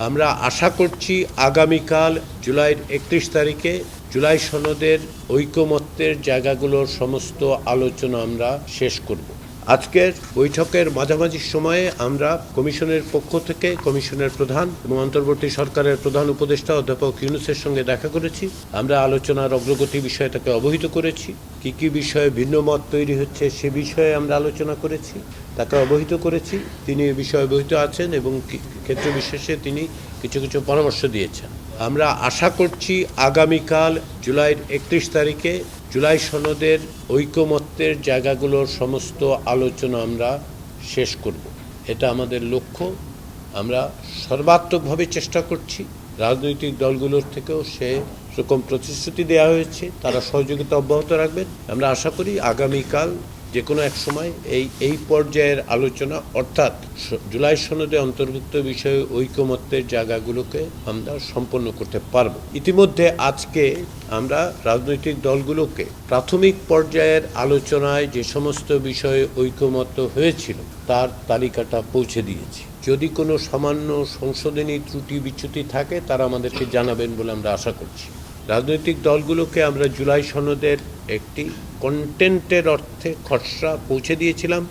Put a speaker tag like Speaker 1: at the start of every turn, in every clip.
Speaker 1: আমরা আশা করছি আগামীকাল জুলাইয়ের ৩১ তারিখে জুলাই সনদের ঐকমত্যের জায়গাগুলোর সমস্ত আলোচনা আমরা শেষ করব। আজকের বৈঠকের মাঝামাঝি সময়ে আমরা কমিশনের পক্ষ থেকে কমিশনের প্রধান এবং অন্তর্বর্তী সরকারের প্রধান উপদেষ্টা অধ্যাপক ইউনূসের সঙ্গে দেখা করেছি। আমরা আলোচনার অগ্রগতি বিষয়ে তাকে অবহিত করেছি। কি বিষয়ে ভিন্ন মত তৈরি হচ্ছে সে বিষয়ে আমরা আলোচনা করেছি, তাকে অবহিত করেছি। তিনি এ বিষয়ে অবহিত আছেন এবং ক্ষেত্র বিশেষে তিনি কিছু পরামর্শ দিয়েছেন। আমরা আশা করছি আগামীকাল জুলাইয়ের ৩১ তারিখে জুলাই সনদের ঐকমত্যের জায়গাগুলোর সমস্ত আলোচনা আমরা শেষ করব। এটা আমাদের লক্ষ্য। আমরা সর্বাত্মকভাবে চেষ্টা করছি। রাজনৈতিক দলগুলোর থেকেও সেরকম প্রতিশ্রুতি দেওয়া হয়েছে, তারা সহযোগিতা অব্যাহত রাখবেন। আমরা আশা করি আগামীকাল যে কোনো এক সময় এই পর্যায়ের আলোচনা অর্থাৎ জুলাই সনদে অন্তর্ভুক্ত বিষয়ে ঐকমত্যের জায়গাগুলোকে আমরা সম্পন্ন করতে পারব। ইতিমধ্যে আজকে আমরা রাজনৈতিক দলগুলোকে প্রাথমিক পর্যায়ের আলোচনায় যে সমস্ত বিষয়ে ঐকমত্য হয়েছিল তার তালিকাটা পৌঁছে দিয়েছি। যদি কোনো সামান্য সংশোধনী ত্রুটি বিচ্যুতি থাকে তারা আমাদেরকে জানাবেন বলে আমরা আশা করছি। রাজনৈতিক দলগুলোকে আমরা জুলাই সনদের একটি কন্টেন্টের অর্থে খসড়া পৌঁছে দিয়েছিলাম।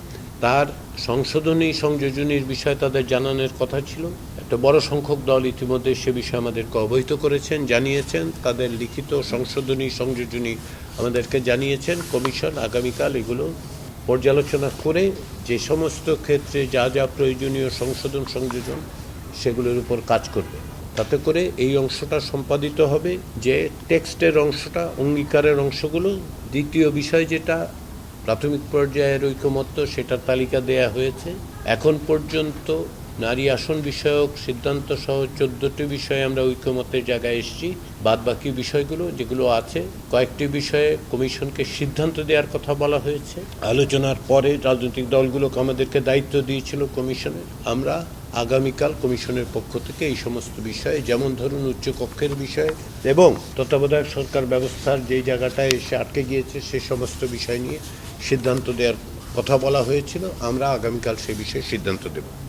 Speaker 1: তার সংশোধনী সংযোজনীর বিষয়ে তাদের জানানোর কথা ছিল। একটা বড় সংখ্যক দল ইতিমধ্যে সে বিষয়ে আমাদেরকে অবহিত করেছেন, জানিয়েছেন। তাদের লিখিত সংশোধনী সংযোজনী আমাদেরকে জানিয়েছেন। কমিশন আগামীকাল এগুলো পর্যালোচনা করে যে সমস্ত ক্ষেত্রে যা প্রয়োজনীয় সংশোধন সংযোজন সেগুলোর উপর কাজ করবে। তাতে করে এই অংশটা সম্পাদিত হবে, যে টেক্সটের অংশটা, অঙ্গীকারের অংশগুলো। দ্বিতীয় বিষয় যেটা প্রাথমিক পর্যায়ের ঐকমত্য, সেটার তালিকা দেয়া হয়েছে। এখন পর্যন্ত নারী আসন বিষয়ক সিদ্ধান্ত সহ 14টি বিষয়ে আমরা ঐকমত্যের জায়গায় এসেছি। বাদবাকি বিষয়গুলো যেগুলো আছে, কয়েকটি বিষয়ে কমিশনকে সিদ্ধান্ত দেওয়ার কথা বলা হয়েছে। আলোচনার পরে রাজনৈতিক দলগুলোকে আমাদেরকে দায়িত্ব দিয়েছিল কমিশনের। আমরা আগামীকাল কমিশনের পক্ষ থেকে এই সমস্ত বিষয়ে, যেমন ধরুন উচ্চকক্ষের বিষয়ে এবং তত্ত্বাবধায়ক সরকার ব্যবস্থার যেই জায়গাটায় এসে আটকে গিয়েছে সে সমস্ত বিষয় নিয়ে সিদ্ধান্ত দেওয়ার কথা বলা হয়েছিল। আমরা আগামীকাল সে বিষয়ে সিদ্ধান্ত দেব।